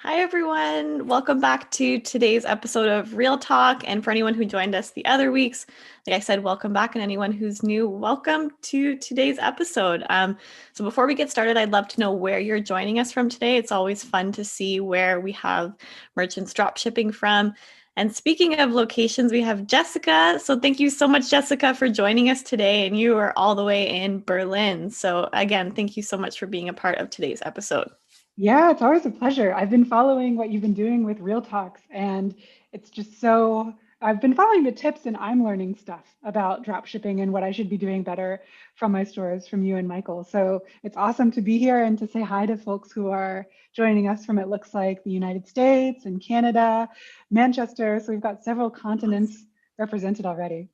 Hi, everyone. Welcome back to today's episode of Real Talk. And for anyone who joined us the other weeks, like I said, welcome back. And anyone who's new, welcome to today's episode. So before we get started, I'd love to know where you're joining us from today. It's always fun to see where we have merchants drop shipping from. And speaking of locations, we have Jessica. So thank you so much, Jessica, for joining us today. And you are all the way in Berlin. So again, thank you so much for being a part of today's episode. Yeah, it's always a pleasure. I've been following what you've been doing with Real Talks, and it's just so I've been following the tips and I'm learning stuff about drop shipping and what I should be doing better from my stores from you and Michael. So it's awesome to be here and to say hi to folks who are joining us from it looks like the United States and Canada, Manchester. So we've got several continents represented already.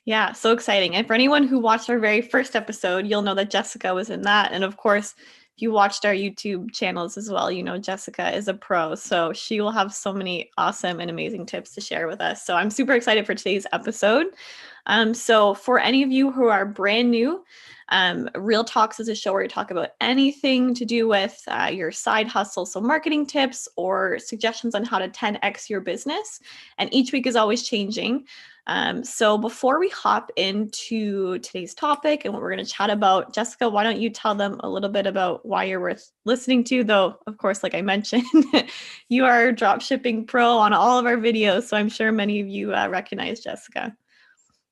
Yeah, so exciting. And for anyone who watched our very first episode, you'll know that Jessica was in that. And of course, if you watched our YouTube channels as well, you know Jessica is a pro. So she will have so many awesome and amazing tips to share with us. So I'm super excited for today's episode. So for any of you who are brand new, Real Talks is a show where we talk about anything to do with your side hustle. So marketing tips or suggestions on how to 10x your business. And each week is always changing. So before we hop into today's topic and what we're going to chat about, Jessica, why don't you tell them a little bit about why you're worth listening to? Though, of course, like I mentioned, you are a dropshipping pro on all of our videos. So I'm sure many of you recognize Jessica.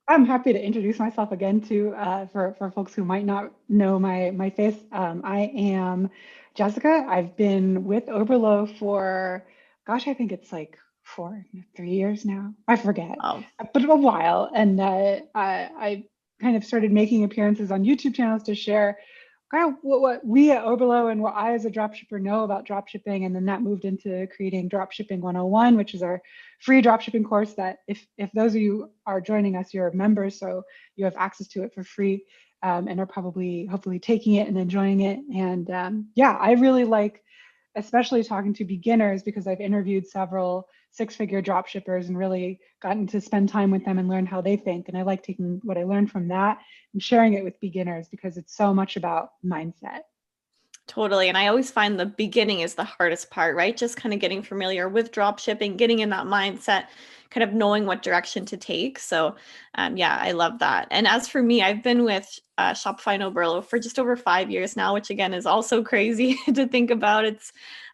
I'm happy to introduce myself again to for folks who might not know my face. I am Jessica. I've been with Oberlo for, gosh, I think it's like 3 years now. I forget, Oh, but a while. And I kind of started making appearances on YouTube channels to share kind of what we at Oberlo and what I as a dropshipper know about dropshipping. And then that moved into creating Dropshipping 101, which is our free dropshipping course that if those of you are joining us, you're members, so you have access to it for free, and are probably hopefully taking it and enjoying it. And yeah, I really like especially talking to beginners because I've interviewed several six-figure drop shippers and really gotten to spend time with them and learn how they think. And I like taking what I learned from that and sharing it with beginners because it's so much about mindset. totally. And I always find the beginning is the hardest part, right? Just kind of getting familiar with drop shipping, getting in that mindset, kind of knowing what direction to take. So, yeah, I love that. And as for me, I've been with Shopify and Oberlo for just over 5 years now, which again is also crazy to think about.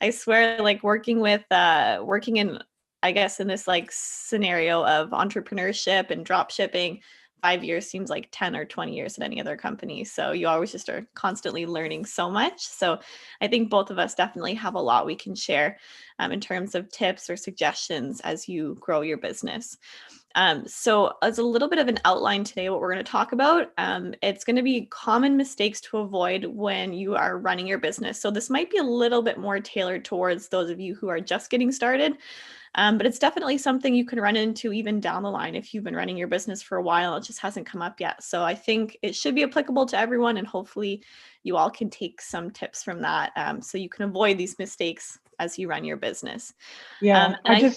I swear, like working in, I guess, in this like scenario of entrepreneurship and drop shipping, 5 years seems like 10 or 20 years at any other company. So you always just are constantly learning so much. So I think both of us definitely have a lot we can share in terms of tips or suggestions as you grow your business. So as a little bit of an outline today, what we're going to talk about, it's going to be common mistakes to avoid when you are running your business. So this might be a little bit more tailored towards those of you who are just getting started. But it's definitely something you can run into even down the line if you've been running your business for a while. It just hasn't come up yet. So I think it should be applicable to everyone. And hopefully you all can take some tips from that so you can avoid these mistakes as you run your business. Yeah, And I,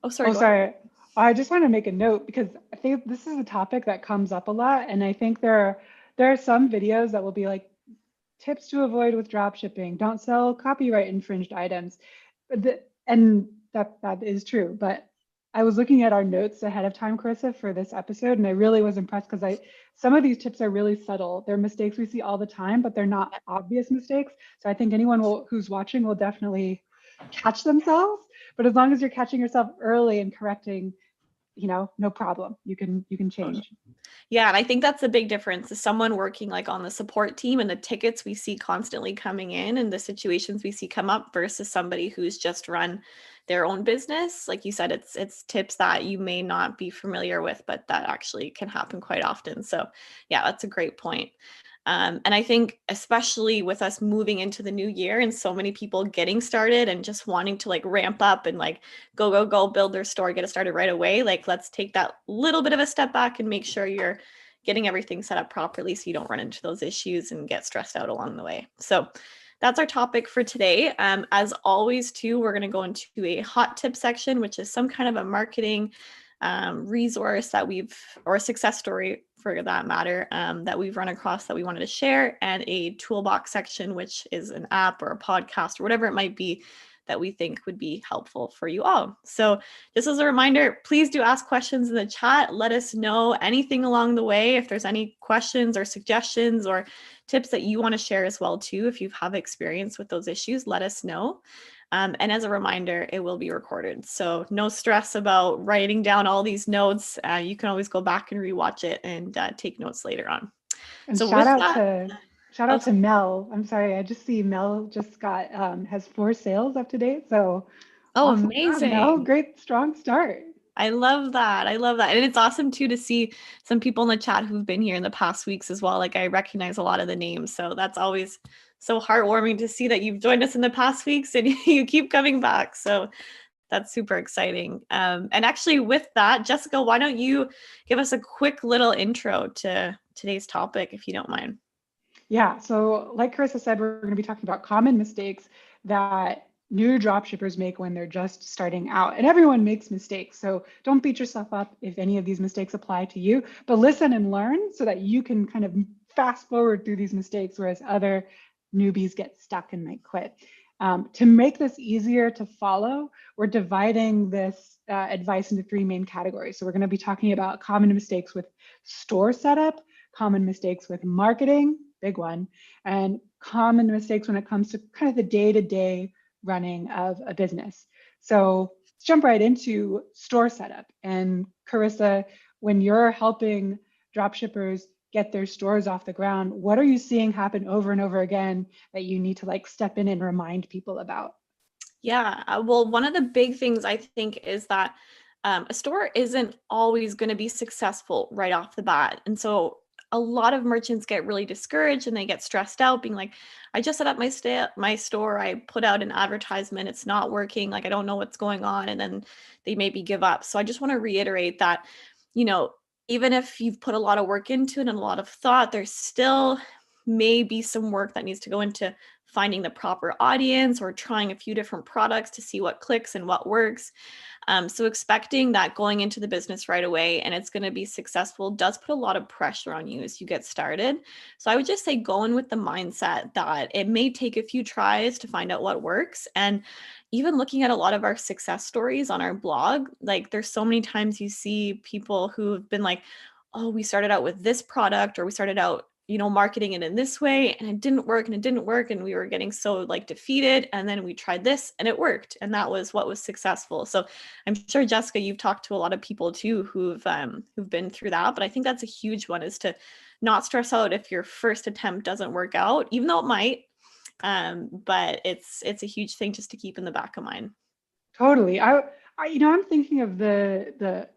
oh, sorry, oh, go ahead. sorry. I just want to make a note because I think this is a topic that comes up a lot, and I think there are some videos that will be like tips to avoid with drop shipping. Don't sell copyright infringed items. And that is true. But I was looking at our notes ahead of time, Carissa, for this episode, and I really was impressed because I some of these tips are really subtle. They're mistakes we see all the time, but they're not obvious mistakes. So I think who's watching will definitely catch themselves. But as long as you're catching yourself early and correcting, no problem. You can change. Yeah, and I think that's the big difference is someone working like on the support team and the tickets we see constantly coming in and the situations we see come up versus somebody who's just run their own business. Like you said, it's tips that you may not be familiar with, but that actually can happen quite often. So yeah, that's a great point. And I think especially with us moving into the new year and so many people getting started and just wanting to like ramp up and like go, build their store, get it started right away. Like, let's take that little bit of a step back and make sure you're getting everything set up properly so you don't run into those issues and get stressed out along the way. So that's our topic for today. As always, too, we're going to go into a hot tip section, which is some kind of a marketing resource that or a success story for that matter, that we've run across that we wanted to share, and a toolbox section, which is an app or a podcast or whatever it might be that we think would be helpful for you all. So just as a reminder, please do ask questions in the chat. Let us know anything along the way. If there's any questions or suggestions or tips that you want to share as well too, if you have experience with those issues, let us know. And as a reminder, it will be recorded. So no stress about writing down all these notes. You can always go back and rewatch it and take notes later on. And So with that, shout out to Mel. I'm sorry, I just see Mel just got has 4 sales up to date. So oh, awesome job, Mel. amazing. Great strong start. I love that. I love that. And it's awesome too to see some people in the chat who've been here in the past weeks as well. Like I recognize a lot of the names. So that's always so heartwarming to see that you've joined us in the past weeks and you keep coming back. So that's super exciting. And actually with that, Jessica, why don't you give us a quick little intro to today's topic, if you don't mind? Yeah, so like Carissa said, we're going to be talking about common mistakes that new dropshippers make when they're just starting out. And everyone makes mistakes, so don't beat yourself up if any of these mistakes apply to you, but listen and learn so that you can kind of fast forward through these mistakes, whereas other newbies get stuck and might quit. To make this easier to follow, we're dividing this advice into 3 main categories. So we're going to be talking about common mistakes with store setup, common mistakes with marketing, big one, and common mistakes when it comes to kind of the day-to-day running of a business. So let's jump right into store setup. And Carissa, when you're helping dropshippers get their stores off the ground, what are you seeing happen over and over again that you need to like step in and remind people about? Yeah, well, one of the big things I think is that a store isn't always going to be successful right off the bat. And so a lot of merchants get really discouraged and they get stressed out, being like, I just set up my store, I put out an advertisement, it's not working, like I don't know what's going on, and then they maybe give up. So I just want to reiterate that, you know, even if you've put a lot of work into it and a lot of thought, there's still maybe some work that needs to go into finding the proper audience or trying a few different products to see what clicks and what works. So expecting that going into the business right away and it's going to be successful does put a lot of pressure on you as you get started. So I would just say go in with the mindset that it may take a few tries to find out what works. And even looking at a lot of our success stories on our blog, like there's so many times you see people who've been like, oh, we started out with this product or we started out marketing it in this way and it didn't work and it didn't work and we were getting so like defeated, and then we tried this and it worked, and that was what was successful. So I'm sure, Jessica, you've talked to a lot of people too who've been through that, but I think that's a huge one, is to not stress out if your first attempt doesn't work out, even though it might. But it's a huge thing just to keep in the back of mind. Totally. I'm thinking of the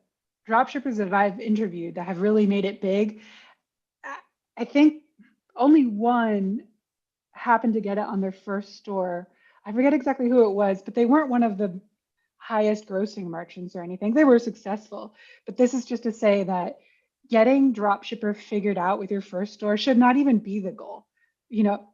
dropshippers that I've interviewed that have really made it big. I think only one happened to get it on their first store. I forget exactly who it was, but they weren't one of the highest grossing merchants or anything. They were successful. But this is just to say that getting dropshipper figured out with your first store should not even be the goal.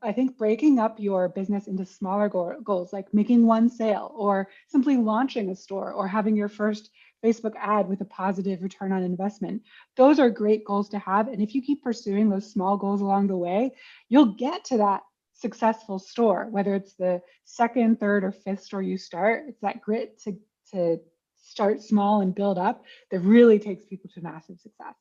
I think breaking up your business into smaller goals, like making one sale or simply launching a store or having your first Facebook ad with a positive return on investment, those are great goals to have. And if you keep pursuing those small goals along the way, you'll get to that successful store, whether it's the second, third, or fifth store you start. It's that grit to start small and build up that really takes people to massive success.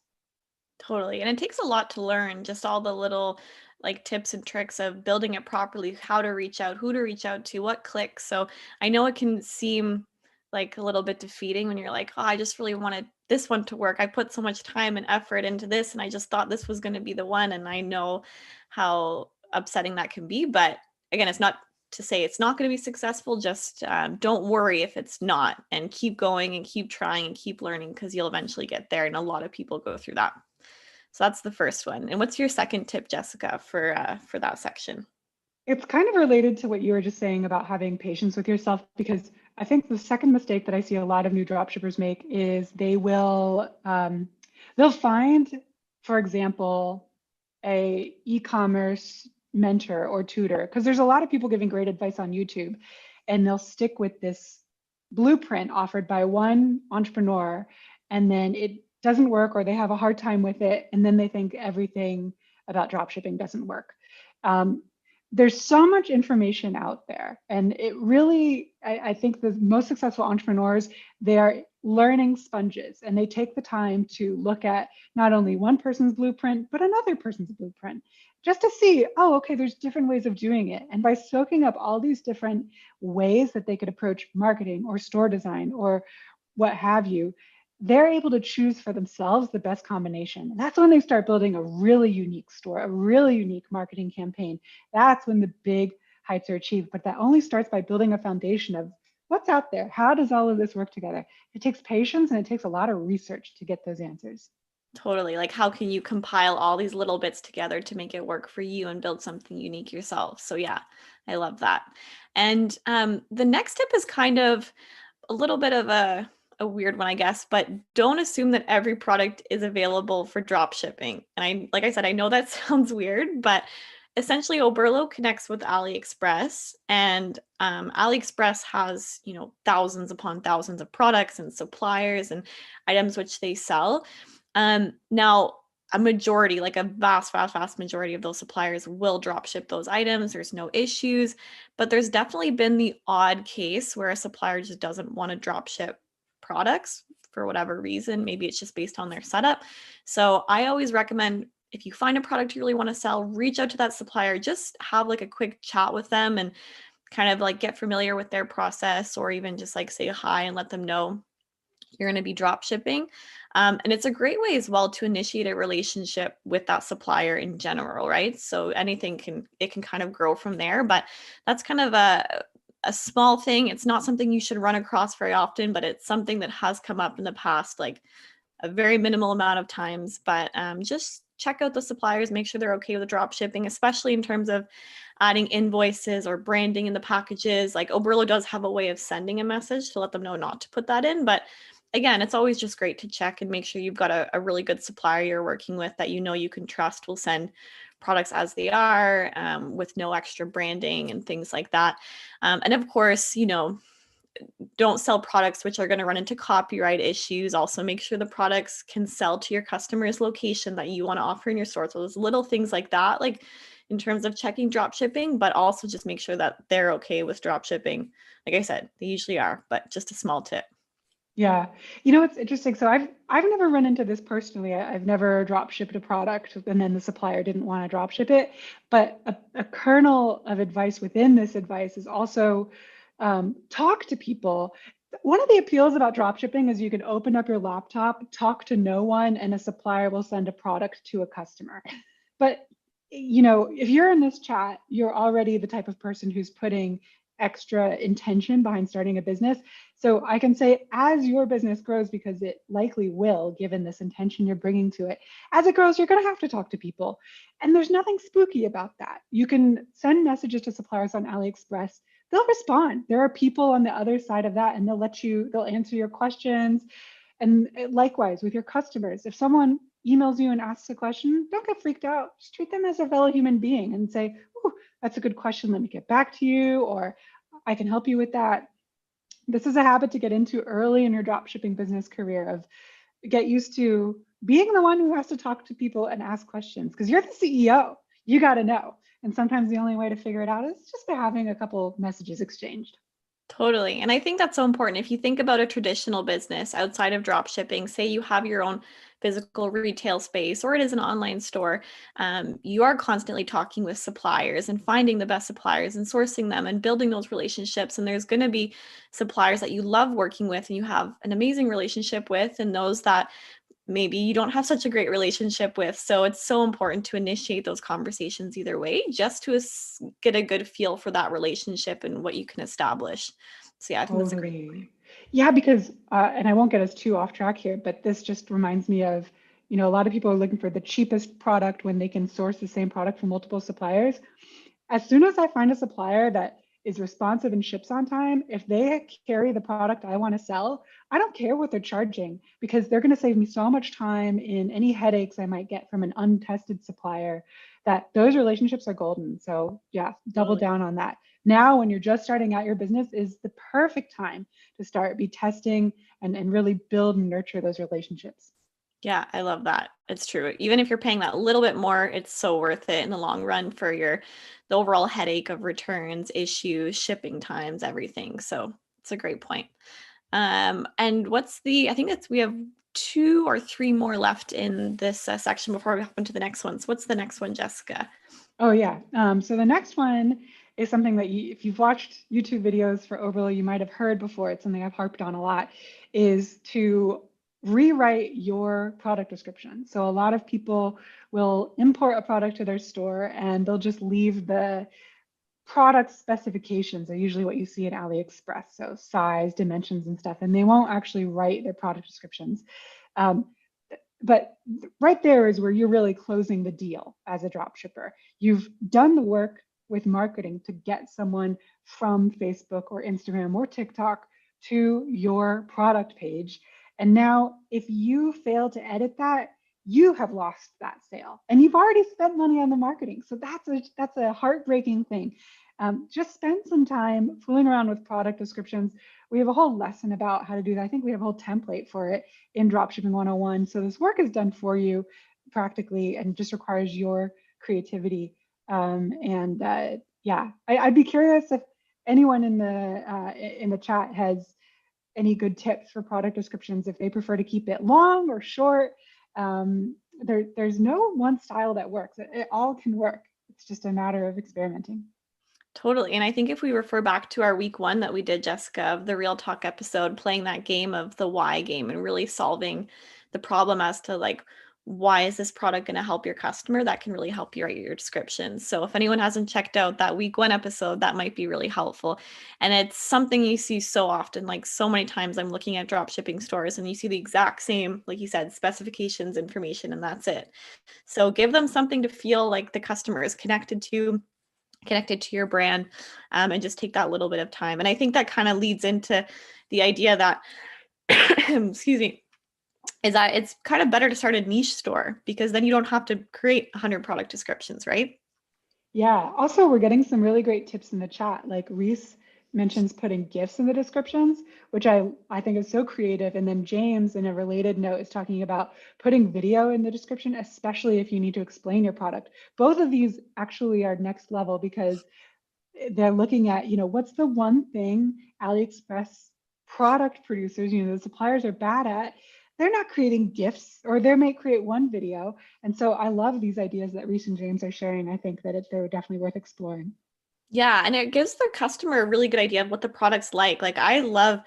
Totally. And it takes a lot to learn, just all the little like tips and tricks of building it properly, how to reach out, who to reach out to, what clicks. So I know it can seem like a little bit defeating when you're like, oh, I just really wanted this one to work. I put so much time and effort into this and I just thought this was going to be the one. And I know how upsetting that can be. But again, it's not to say it's not going to be successful. Just don't worry if it's not, and keep going and keep trying and keep learning, because you'll eventually get there. And a lot of people go through that. So that's the first one. And what's your second tip, Jessica, for that section? It's kind of related to what you were just saying about having patience with yourself, because I think the second mistake that I see a lot of new dropshippers make is they'll find, for example, a e-commerce mentor or tutor, because there's a lot of people giving great advice on YouTube, and they'll stick with this blueprint offered by one entrepreneur, and then it doesn't work or they have a hard time with it, and then they think everything about dropshipping doesn't work. Um, there's so much information out there, and it really, I think the most successful entrepreneurs, they are learning sponges, and they take the time to look at not only one person's blueprint but another person's blueprint, just to see, oh, okay, there's different ways of doing it. And by soaking up all these different ways that they could approach marketing or store design or what have you, they're able to choose for themselves the best combination. And that's when they start building a really unique store, a really unique marketing campaign. That's when the big heights are achieved. But that only starts by building a foundation of what's out there. How does all of this work together? It takes patience and it takes a lot of research to get those answers. Totally. Like, how can you compile all these little bits together to make it work for you and build something unique yourself? So, yeah, I love that. And the next tip is kind of a little bit of a weird one, I guess, but don't assume that every product is available for drop shipping. And like I said, I know that sounds weird, but essentially Oberlo connects with AliExpress, and AliExpress has, thousands upon thousands of products and suppliers and items which they sell. Now, a majority, like a vast, vast, vast majority of those suppliers will drop ship those items. There's no issues, but there's definitely been the odd case where a supplier just doesn't want to drop ship products for whatever reason. Maybe it's just based on their setup. So I always recommend, if you find a product you really want to sell, reach out to that supplier, just have like a quick chat with them and kind of like get familiar with their process, or even just like say hi and let them know you're going to be drop shipping. And it's a great way as well to initiate a relationship with that supplier in general, right? So anything can kind of grow from there, but that's kind of a small thing. It's not something you should run across very often, but it's something that has come up in the past, like a very minimal amount of times. But just check out the suppliers, make sure they're okay with drop shipping, especially in terms of adding invoices or branding in the packages. Like Oberlo does have a way of sending a message to let them know not to put that in, but again, it's always just great to check and make sure you've got a really good supplier you're working with that you can trust will send products as they are, with no extra branding and things like that. And of course, don't sell products which are going to run into copyright issues. Also, make sure the products can sell to your customer's location that you want to offer in your store. So those little things like that, like in terms of checking drop shipping, but also just make sure that they're okay with drop shipping. Like I said, they usually are, but just a small tip. Yeah. It's interesting. So I've never run into this personally. I've never drop shipped a product and then the supplier didn't want to drop ship it. But a kernel of advice within this advice is also talk to people. One of the appeals about drop shipping is you can open up your laptop, talk to no one, and a supplier will send a product to a customer. But if you're in this chat, you're already the type of person who's putting extra intention behind starting a business. So I can say, as your business grows, because it likely will, given this intention you're bringing to it, as it grows, you're going to have to talk to people. And there's nothing spooky about that. You can send messages to suppliers on AliExpress. They'll respond. There are people on the other side of that, and they'll answer your questions. And likewise with your customers, if someone emails you and asks a question, don't get freaked out. Just treat them as a fellow human being and say, "Oh, that's a good question. Let me get back to you," or "I can help you with that." This is a habit to get into early in your dropshipping business career, of get used to being the one who has to talk to people and ask questions, because you're the CEO. You got to know. And sometimes the only way to figure it out is just by having a couple messages exchanged. Totally. And I think that's so important. If you think about a traditional business outside of drop shipping, say you have your own physical retail space or it is an online store, you are constantly talking with suppliers and finding the best suppliers and sourcing them and building those relationships. And there's going to be suppliers that you love working with and you have an amazing relationship with, and those that maybe you don't have such a great relationship with. So it's so important to initiate those conversations either way, just to get a good feel for that relationship and what you can establish. So yeah, I think that's a great point. Totally. Yeah, because, and I won't get us too off track here, but this just reminds me of, a lot of people are looking for the cheapest product when they can source the same product from multiple suppliers. As soon as I find a supplier that is responsive and ships on time, if they carry the product I want to sell, I don't care what they're charging, because they're going to save me so much time in any headaches I might get from an untested supplier, that those relationships are golden. So yeah, double Totally. down on that. Now, when you're just starting out your business, is the perfect time to start be testing and really build and nurture those relationships. Yeah, I love that. It's true. Even if you're paying that little bit more, it's so worth it in the long run for the overall headache of returns, issues, shipping times, everything. So it's a great point. And I think we have two or three more left in this section before we hop into the next one. So what's the next one, Jessica? Oh yeah. So the next one is something that if you've watched YouTube videos for Overlow, you might have heard before. It's something I've harped on a lot, is to rewrite your product description. So a lot of people will import a product to their store and they'll just leave the product specifications are usually what you see in AliExpress. So size, dimensions, and stuff, and they won't actually write their product descriptions. Um, but right there is where you're really closing the deal as a drop shipper. You've done the work with marketing to get someone from Facebook or Instagram or TikTok to your product page. And now, if you fail to edit that, you have lost that sale, and you've already spent money on the marketing. So that's a heartbreaking thing. Just spend some time fooling around with product descriptions. We have a whole lesson about how to do that. I think we have a whole template for it in Dropshipping 101. So this work is done for you practically and just requires your creativity. Yeah, I'd be curious if anyone in the chat has any good tips for product descriptions, if they prefer to keep it long or short. There's no one style that works. It all can work. It's just a matter of experimenting. Totally. And I think if we refer back to our week one that we did, Jessica, of the Real Talk episode, playing that game of the why game and really solving the problem as to like, why is this product going to help your customer? That can really help you write your description. So if anyone hasn't checked out that week one episode, that might be really helpful. And it's something you see so often, like so many times I'm looking at drop shipping stores and you see the exact same, like you said, specifications, information, and that's it. So give them something to feel like the customer is connected to your brand, and just take that little bit of time. And I think that kind of leads into the idea that, excuse me, is that it's kind of better to start a niche store because then you don't have to create 100 product descriptions, right? Yeah. Also, we're getting some really great tips in the chat. Like Reese mentions putting GIFs in the descriptions, which I think is so creative. And then James, in a related note, is talking about putting video in the description, especially if you need to explain your product. Both of these actually are next level because they're looking at, what's the one thing AliExpress product producers, the suppliers are bad at. They're not creating GIFs, or they may create one video. And so I love these ideas that Reese and James are sharing. I think that they're definitely worth exploring. Yeah, and it gives the customer a really good idea of what the product's like. Like I love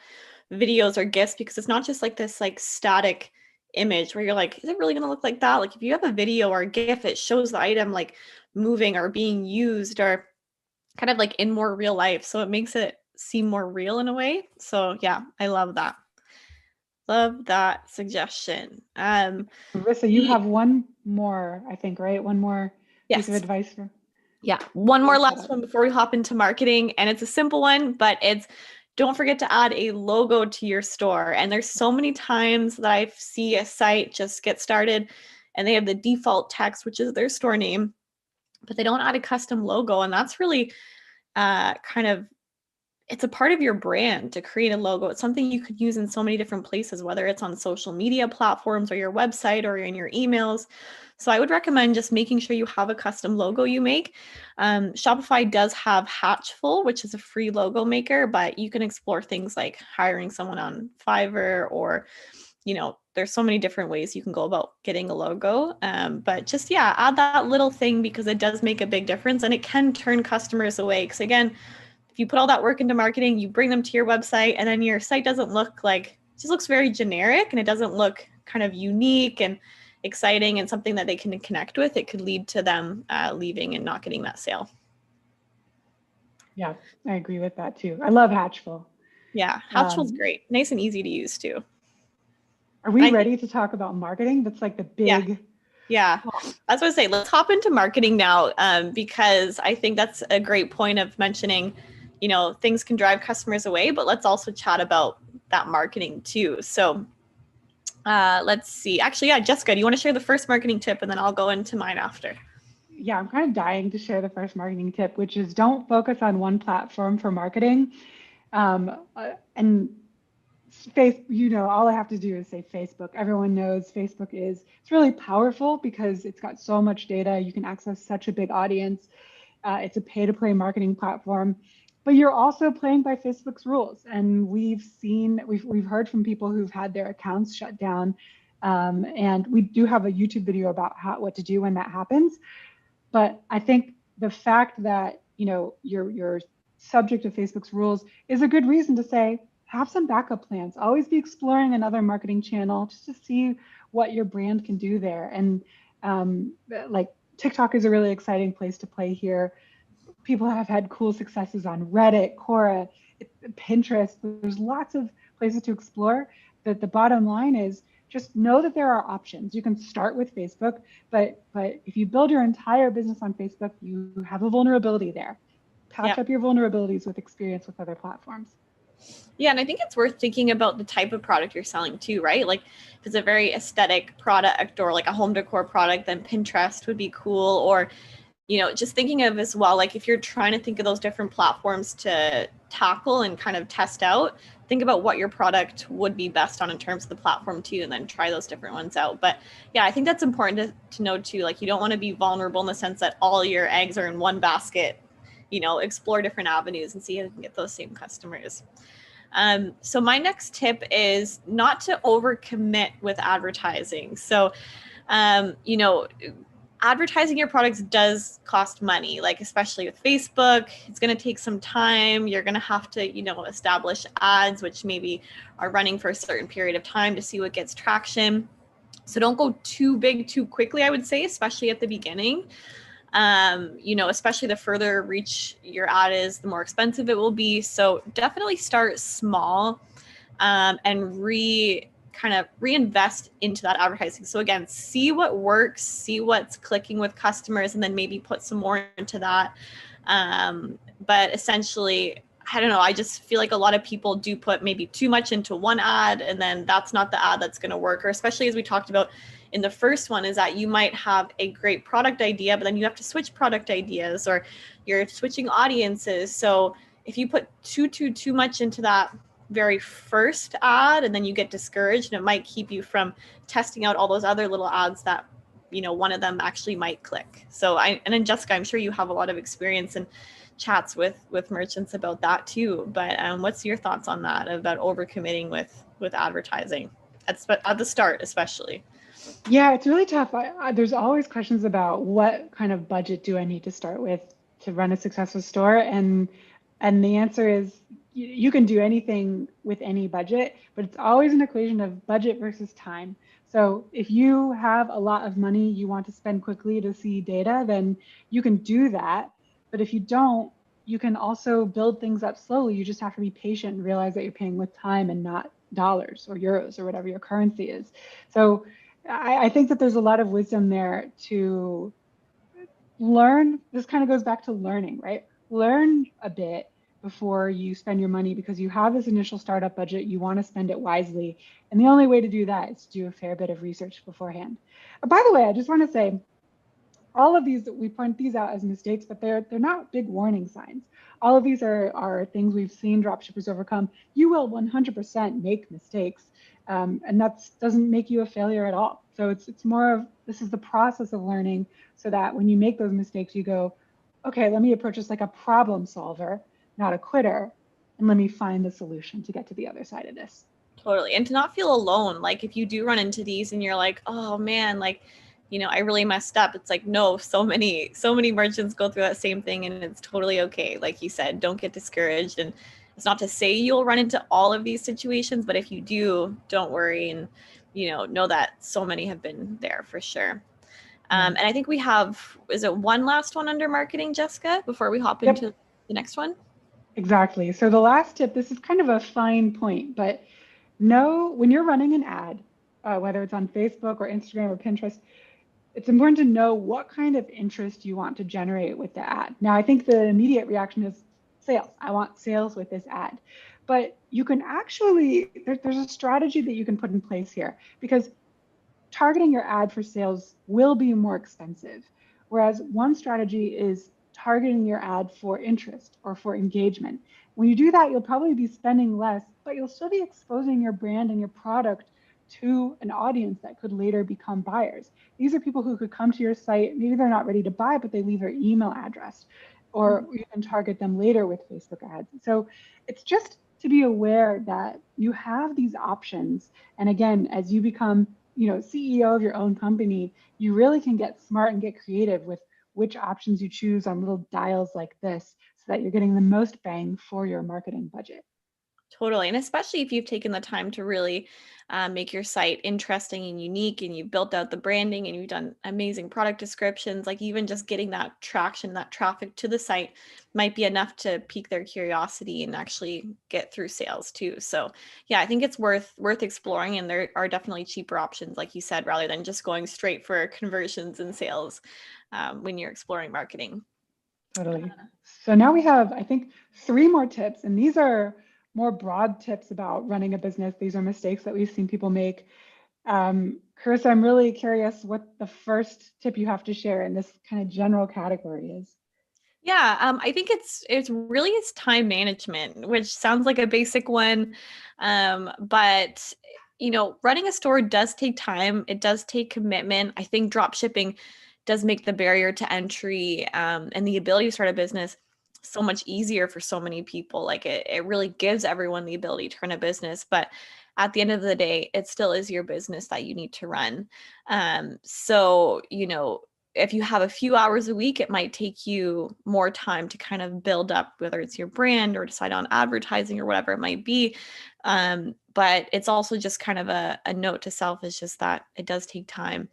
videos or GIFs because it's not just like this like static image where you're like, is it really going to look like that? Like if you have a video or a GIF, it shows the item like moving or being used or kind of like in more real life. So it makes it seem more real in a way. So yeah, I love that. Love that suggestion. Marissa, you The have one more, I think, right? One more piece of yes. advice for Yeah. One more your last setup. one before we hop into marketing. And it's a simple one, but it's don't forget to add a logo to your store. And there's so many times that I see a site just get started and they have the default text, which is their store name, but they don't add a custom logo. And that's really kind of it's a part of your brand to create a logo. It's something you could use in so many different places, whether it's on social media platforms or your website or in your emails. So I would recommend just making sure you have a custom logo you make. Shopify does have Hatchful, which is a free logo maker, but you can explore things like hiring someone on Fiverr or there's so many different ways you can go about getting a logo. But just, yeah, add that little thing because it does make a big difference and it can turn customers away. Because again, if you put all that work into marketing, you bring them to your website and then your site doesn't look like, it just looks very generic and it doesn't look kind of unique and exciting and something that they can connect with, it could lead to them leaving and not getting that sale. Yeah, I agree with that too. I love Hatchful. Yeah, Hatchful's great. Nice and easy to use too. Are we I think, ready to talk about marketing? That's like the yeah, big. yeah. I was going to say, let's hop into marketing now because I think that's a great point of mentioning, things can drive customers away, but let's also chat about that marketing too. So let's see. Actually, yeah, Jessica, do you want to share the first marketing tip and then I'll go into mine after? Yeah, I'm kind of dying to share the first marketing tip, which is don't focus on one platform for marketing. And all I have to do is say Facebook. Everyone knows Facebook is, it's really powerful because it's got so much data. You can access such a big audience. It's a pay-to-play marketing platform, but you're also playing by Facebook's rules. And we've heard from people who've had their accounts shut down. And we do have a YouTube video about what to do when that happens. But I think the fact that you're subject to Facebook's rules is a good reason to say have some backup plans. Always be exploring another marketing channel just to see what your brand can do there. And like TikTok is a really exciting place to play here. People have had cool successes on Reddit, Quora, Pinterest. There's lots of places to explore. That the bottom line is just know that there are options. You can start with Facebook, but if you build your entire business on Facebook, you have a vulnerability there. Patch Yeah. up your vulnerabilities with experience with other platforms. Yeah, and I think it's worth thinking about the type of product you're selling too, right? Like if it's a very aesthetic product or like a home decor product, then Pinterest would be cool. Or, just thinking of as well, like if you're trying to think of those different platforms to tackle and kind of test out, think about what your product would be best on in terms of the platform too, and then try those different ones out. But yeah, I think that's important to know too. Like you don't want to be vulnerable in the sense that all your eggs are in one basket. Explore different avenues and see how you can get those same customers. So my next tip is not to overcommit with advertising. So, advertising your products does cost money, like especially with Facebook. It's going to take some time. You're going to have to, establish ads, which maybe are running for a certain period of time to see what gets traction. So don't go too big too quickly, I would say, especially at the beginning. Especially the further reach your ad is, the more expensive it will be. So definitely start small and kind of reinvest into that advertising. So again, see what works, see what's clicking with customers, and then maybe put some more into that. But essentially, I don't know, I just feel like a lot of people do put maybe too much into one ad, and then that's not the ad that's going to work. Or especially as we talked about in the first one, is that you might have a great product idea, but then you have to switch product ideas, or you're switching audiences. So if you put too much into that very first ad and then you get discouraged, and it might keep you from testing out all those other little ads that one of them actually might click. So and then Jessica, I'm sure you have a lot of experience and chats with merchants about that too, but what's your thoughts on that, about overcommitting with advertising at the start especially? Yeah, it's really tough. There's always questions about what kind of budget do I need to start with to run a successful store, and the answer is you can do anything with any budget, but it's always an equation of budget versus time. So if you have a lot of money you want to spend quickly to see data, then you can do that. But if you don't, you can also build things up slowly. You just have to be patient and realize that you're paying with time and not dollars or euros or whatever your currency is. So I think that there's a lot of wisdom there to learn. This kind of goes back to learning, right? Learn a bit before you spend your money, because you have this initial startup budget, you want to spend it wisely. And the only way to do that is to do a fair bit of research beforehand. By the way, I just want to say, all of these, we point these out as mistakes, but they're not big warning signs. All of these are things we've seen dropshippers overcome. You will 100% make mistakes, and that doesn't make you a failure at all. So it's more of, this is the process of learning, so that when you make those mistakes, you go, okay, let me approach this like a problem solver, not a quitter, and let me find the solution to get to the other side of this. Totally. And to not feel alone. Like if you do run into these and you're like, oh man, like, I really messed up. It's like, no, so many merchants go through that same thing, and it's totally okay. Like you said, don't get discouraged. And it's not to say you'll run into all of these situations, but if you do, don't worry. And, know that so many have been there for sure. And I think we have, is it one last one under marketing, Jessica, before we hop Yep, into the next one? exactly. So the last tip, this is kind of a fine point, but know when you're running an ad, whether it's on Facebook or Instagram or Pinterest, it's important to know what kind of interest you want to generate with the ad. Now, I think the immediate reaction is sales. I want sales with this ad. But you can actually, there's a strategy that you can put in place here, because targeting your ad for sales will be more expensive. Whereas one strategy is targeting your ad for interest or for engagement. When you do that, you'll probably be spending less, but you'll still be exposing your brand and your product to an audience that could later become buyers. These are people who could come to your site. Maybe they're not ready to buy, but they leave their email address, or you can target them later with Facebook ads. So it's just to be aware that you have these options. And again, as you become, CEO of your own company, you really can get smart and get creative with which options you choose on little dials like this so that you're getting the most bang for your marketing budget. Totally. And especially if you've taken the time to really make your site interesting and unique, and you've built out the branding and you've done amazing product descriptions, like even just getting that traction, that traffic to the site might be enough to pique their curiosity and actually get through sales too. So yeah, I think it's worth exploring, and there are definitely cheaper options, like you said, rather than just going straight for conversions and sales when you're exploring marketing. Totally. So now we have, I think, 3 more tips, and these are more broad tips about running a business. These are mistakes that we've seen people make. Carissa, I'm really curious what the first tip you have to share in this kind of general category is. Yeah, I think it's time management, which sounds like a basic one, but running a store does take time. It does take commitment. I think drop shipping does make the barrier to entry and the ability to start a business so much easier for so many people. Like it really gives everyone the ability to run a business, but at the end of the day, it still is your business that you need to run. So, if you have a few hours a week, it might take you more time to kind of build up, whether it's your brand or decide on advertising or whatever it might be. But it's also just kind of a note to self, is just that it does take time.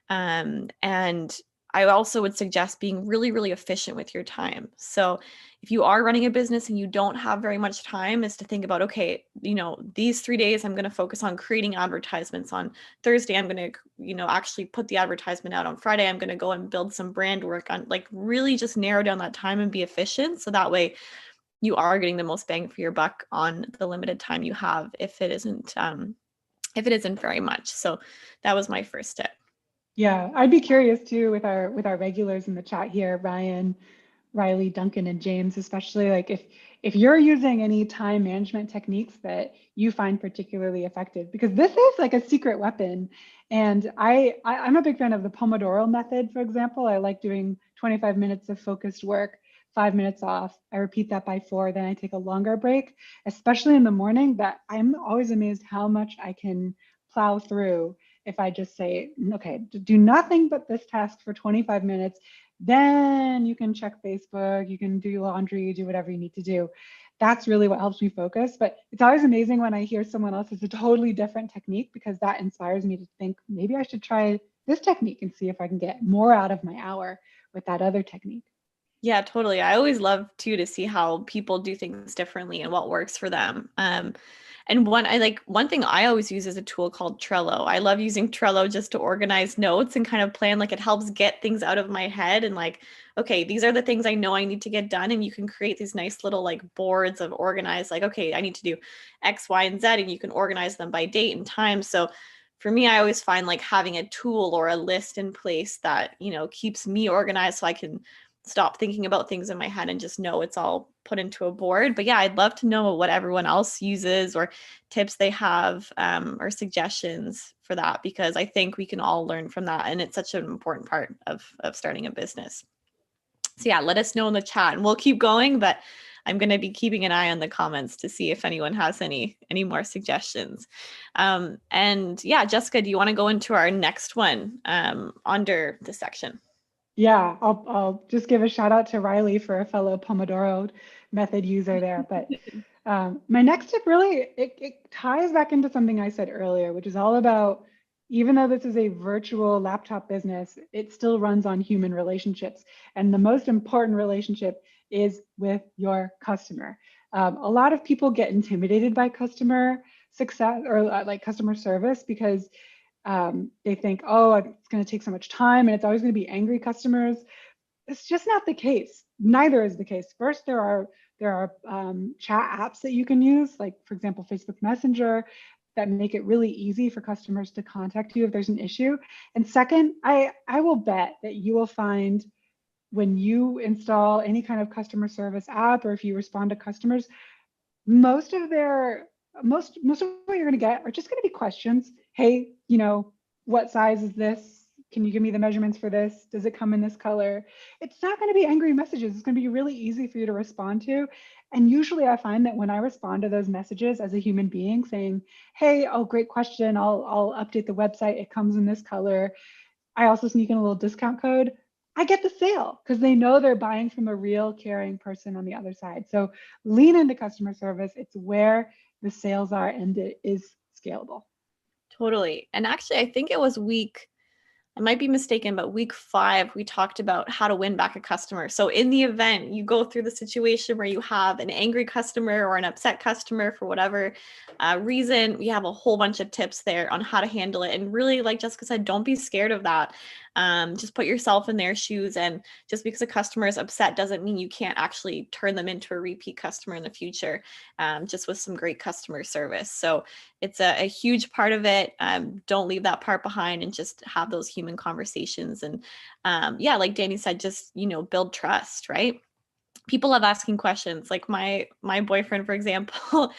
And I also would suggest being really, really efficient with your time. So if you are running a business and you don't have very much time, is to think about, okay, these 3 days I'm going to focus on creating advertisements. On Thursday, I'm going to, actually put the advertisement out. On Friday, I'm going to go and build some brand work on, like, really just narrow down that time and be efficient. So that way you are getting the most bang for your buck on the limited time you have, if it isn't very much. So that was my first tip. Yeah, I'd be curious too with our regulars in the chat here, Ryan, Riley, Duncan, and James, especially, like if you're using any time management techniques that you find particularly effective, because this is like a secret weapon. And I'm a big fan of the Pomodoro method, for example. I like doing 25 minutes of focused work, 5 minutes off. I repeat that by 4, then I take a longer break, especially in the morning. But I'm always amazed how much I can plow through if I just say, okay, do nothing but this task for 25 minutes, then you can check Facebook, you can do laundry, do whatever you need to do. That's really what helps me focus. But it's always amazing when I hear someone else has a totally different technique, because that inspires me to think maybe I should try this technique and see if I can get more out of my hour with that other technique. Yeah, totally. I always love too to see how people do things differently and what works for them. And one thing I always use is a tool called Trello. I love using Trello just to organize notes and kind of plan. Like, it helps get things out of my head and, like, okay, these are the things I know I need to get done. And you can create these nice little, like, boards of organized, like, okay, I need to do X, Y, and Z, and you can organize them by date and time. So for me, I always find, like, having a tool or a list in place that, keeps me organized, so I can stop thinking about things in my head and just know it's all put into a board. But yeah, I'd love to know what everyone else uses, or tips they have, or suggestions for that, because I think we can all learn from that. And it's such an important part of starting a business. So yeah, let us know in the chat and we'll keep going. But I'm going to be keeping an eye on the comments to see if anyone has any more suggestions. And yeah, Jessica, do you want to go into our next one under the section? Yeah, I'll just give a shout out to Riley for a fellow Pomodoro method user there. But my next tip really, it ties back into something I said earlier, which is all about, even though this is a virtual laptop business, it still runs on human relationships. And the most important relationship is with your customer. A lot of people get intimidated by customer success, or like customer service, because they think, oh, it's going to take so much time and it's always going to be angry customers. It's just not the case. Neither is the case. First, there are chat apps that you can use, like, for example, Facebook Messenger, that make it really easy for customers to contact you if there's an issue. And second, I will bet that you will find, when you install any kind of customer service app, or if you respond to customers, most of their most of what you're going to get are just going to be questions. Hey, what size is this? Can you give me the measurements for this? Does it come in this color? It's not going to be angry messages. It's going to be really easy for you to respond to. And usually I find that when I respond to those messages as a human being saying, hey, oh, great question. I'll update the website. It comes in this color. I also sneak in a little discount code. I get the sale because they know they're buying from a real caring person on the other side. So lean into customer service. It's where the sales are, and it is scalable. Totally. And actually, I think it was I might be mistaken, but week 5, we talked about how to win back a customer. So in the event you go through the situation where you have an angry customer or an upset customer for whatever reason, we have a whole bunch of tips there on how to handle it. And really, like Jessica said, don't be scared of that. Just put yourself in their shoes. And just because a customer is upset doesn't mean you can't actually turn them into a repeat customer in the future, just with some great customer service. So it's a huge part of it. Don't leave that part behind and just have those human conversations. And yeah, like Danny said, just, build trust, right? People love asking questions. Like my boyfriend, for example,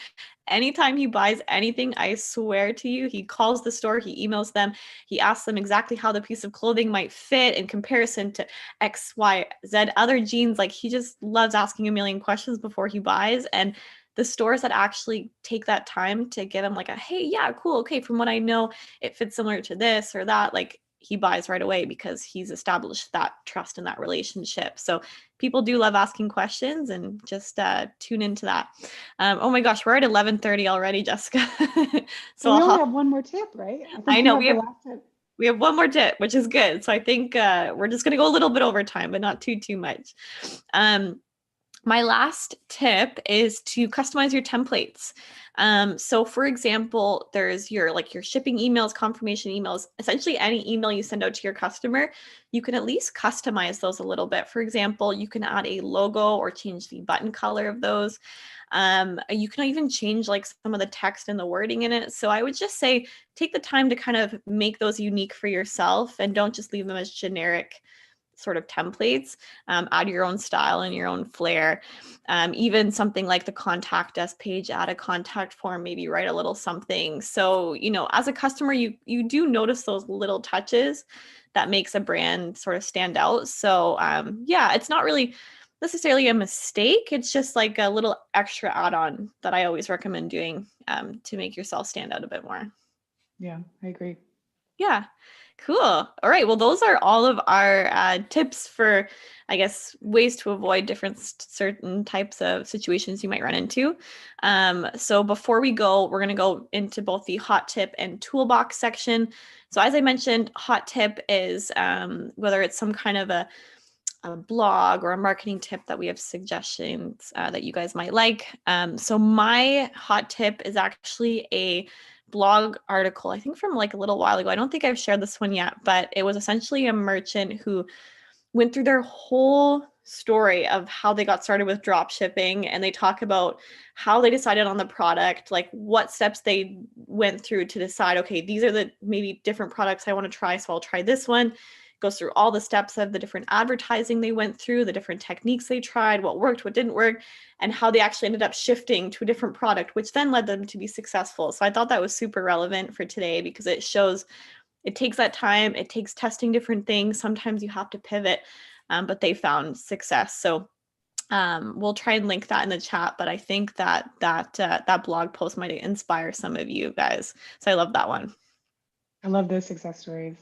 anytime he buys anything, I swear to you, he calls the store, he emails them, he asks them exactly how the piece of clothing might fit in comparison to X, Y, Z other jeans. Like he just loves asking a million questions before he buys. And the stores that actually take that time to give him like a, hey, yeah, cool, okay, from what I know, it fits similar to this or that, like he buys right away because he's established that trust in that relationship. So people do love asking questions, and just tune into that. Oh my gosh, we're at 11:30 already, Jessica. So So we only I'll, have one more tip, right? I I think you know have the last tip. we have one more tip, which is good. So I think we're just going to go a little bit over time, but not too much. Um, my last tip is to customize your templates. So for example, there's your shipping emails, confirmation emails, essentially any email you send out to your customer, you can at least customize those a little bit. For example, you can add a logo or change the button color of those. You can even change like some of the text and the wording in it. So I would just say, take the time to kind of make those unique for yourself and don't just leave them as generic sort of templates. Add your own style and your own flair. Even something like the contact us page, add a contact form, maybe write a little something. So, as a customer, you do notice those little touches that makes a brand sort of stand out. So yeah, it's not really necessarily a mistake. It's just like a little extra add-on that I always recommend doing to make yourself stand out a bit more. Yeah, I agree. Yeah, cool. All right. Well, those are all of our tips for, I guess, ways to avoid different certain types of situations you might run into. So before we go, we're going to go into both the hot tip and toolbox section. So as I mentioned, hot tip is whether it's some kind of a blog or a marketing tip that we have suggestions that you guys might like. So my hot tip is actually a blog article, I think from like a little while ago. I don't think I've shared this one yet, but it was essentially a merchant who went through their whole story of how they got started with drop shipping, and they talk about how they decided on the product, like what steps they went through to decide, okay, these are the maybe different products I want to try, so I'll try this one. Goes through all the steps of the different advertising they went through, the different techniques they tried, what worked, what didn't work, and how they actually ended up shifting to a different product, which then led them to be successful. So I thought that was super relevant for today because it shows it takes that time. It takes testing different things. Sometimes you have to pivot, but they found success. So we'll try and link that in the chat. But I think that blog post might inspire some of you guys. So I love that one. I love those success stories.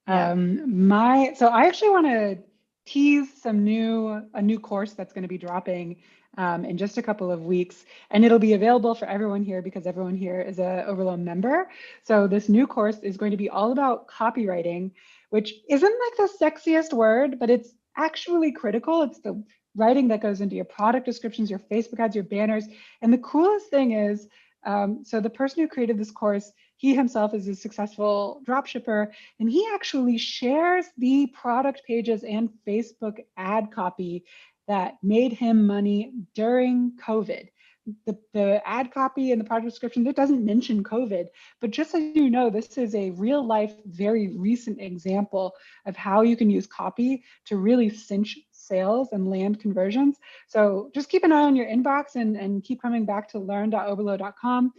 Yeah. So I actually want to tease a new course that's going to be dropping in just a couple of weeks, and it'll be available for everyone here because everyone here is a Overloam member. So this new course is going to be all about copywriting, which isn't like the sexiest word, but it's actually critical. It's the writing that goes into your product descriptions, your Facebook ads, your banners. And the coolest thing is, so the person who created this course, he himself is a successful dropshipper, and he actually shares the product pages and Facebook ad copy that made him money during COVID. The ad copy and the product description, that doesn't mention COVID, but just so you know, this is a real life, very recent example of how you can use copy to really cinch sales and land conversions. So just keep an eye on your inbox and keep coming back to learn.oberlo.com.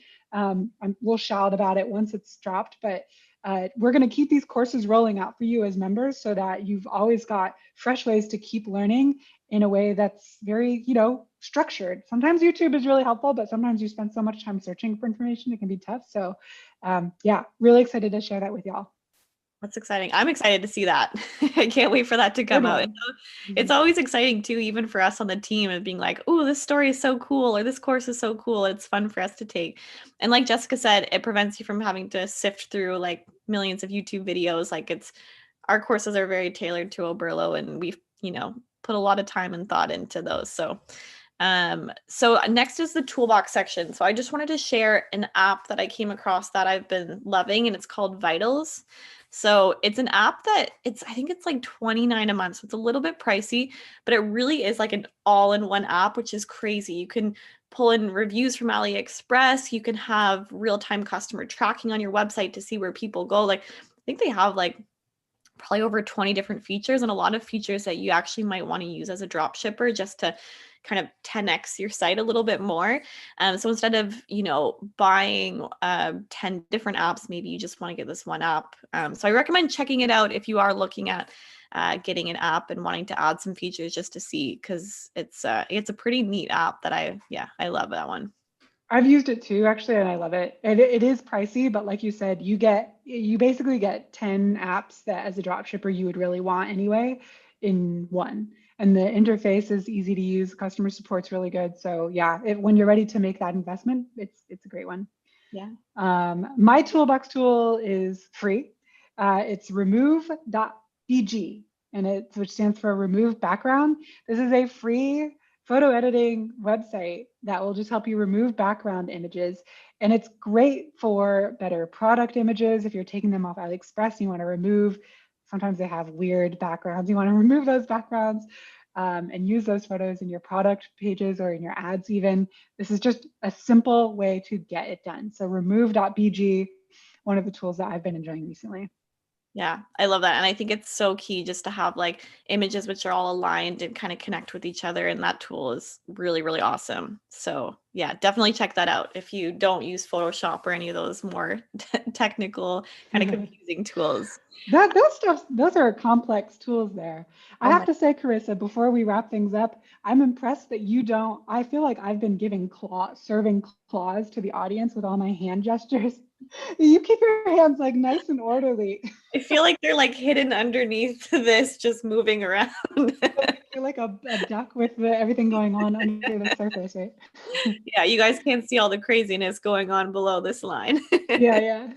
We'll shout about it once it's dropped, but we're going to keep these courses rolling out for you as members so that you've always got fresh ways to keep learning in a way that's very, structured. Sometimes YouTube is really helpful, but sometimes you spend so much time searching for information, it can be tough. So yeah, really excited to share that with y'all. That's exciting. I'm excited to see that. I can't wait for that to Good come out. one. It's always exciting too, even for us on the team, and being like, "Oh, this story is so cool," or "This course is so cool." It's fun for us to take. And like Jessica said, it prevents you from having to sift through like millions of YouTube videos. Like our courses are very tailored to Oberlo, and we've, put a lot of time and thought into those. So next is the toolbox section. So I just wanted to share an app that I came across that I've been loving, and it's called Vitals. So it's an app that I think it's like $29 a month. So it's a little bit pricey, but it really is like an all-in-one app, which is crazy. You can pull in reviews from AliExpress. You can have real-time customer tracking on your website to see where people go. Like, I think they have like probably over 20 different features, and a lot of features that you actually might want to use as a drop shipper just to kind of 10x your site a little bit more. So instead of, buying 10 different apps, maybe you just want to get this one app. So I recommend checking it out if you are looking at getting an app and wanting to add some features just to see, because it's a pretty neat app that I love that one. I've used it too, actually, and I love it. It is pricey, but like you said, you basically get 10 apps that as a drop shipper you would really want anyway in one. And the interface is easy to use. Customer support's really good. So yeah, when you're ready to make that investment, it's a great one. Yeah. My toolbox tool is free. It's remove.bg, which stands for remove background. This is a free photo editing website that will just help you remove background images. And it's great for better product images. If you're taking them off AliExpress, you want to remove, sometimes they have weird backgrounds. You want to remove those backgrounds and use those photos in your product pages or in your ads even. This is just a simple way to get it done. So remove.bg, one of the tools that I've been enjoying recently. Yeah, I love that. And I think it's so key just to have like images which are all aligned and kind of connect with each other. And that tool is really, really awesome. So yeah, definitely check that out if you don't use Photoshop or any of those more technical, kind of confusing tools. Those are complex tools there. I Oh have my. to say, Carissa, before we wrap things up, I'm impressed that you don't. I feel like I've been serving claws to the audience with all my hand gestures. You keep your hands like nice and orderly. I feel like they're like hidden underneath this, just moving around. You're like a duck with everything going on under the surface, right? Yeah, you guys can't see all the craziness going on below this line. Yeah, yeah.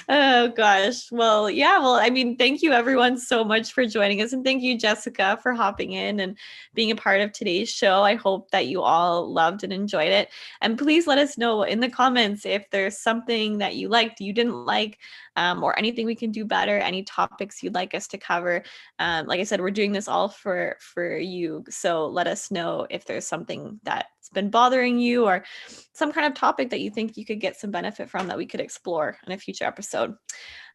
Oh gosh. Well, yeah. Well, I mean, thank you everyone so much for joining us. And thank you, Jessica, for hopping in and being a part of today's show. I hope that you all loved and enjoyed it. And please let us know in the comments if there's something that you liked, you didn't like, or anything we can do better, any topics you'd like us to cover. Like I said, we're doing this all for you. So let us know if there's something that's been bothering you, or some kind of topic that you think you could get some benefit from that we could explore in a future episode.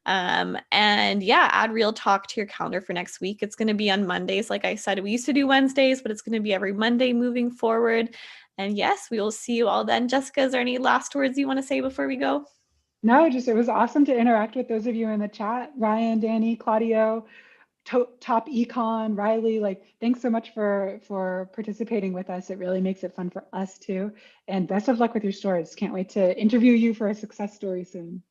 And yeah, add Real Talk to your calendar for next week. It's going to be on Mondays. Like I said, we used to do Wednesdays, but it's going to be every Monday moving forward. And yes, we will see you all then. Jessica, is there any last words you want to say before we go? No, just it was awesome to interact with those of you in the chat. Ryan, Danny, Claudio, Top Econ, Riley, like thanks so much for participating with us. It really makes it fun for us too. And best of luck with your stores. Can't wait to interview you for a success story soon.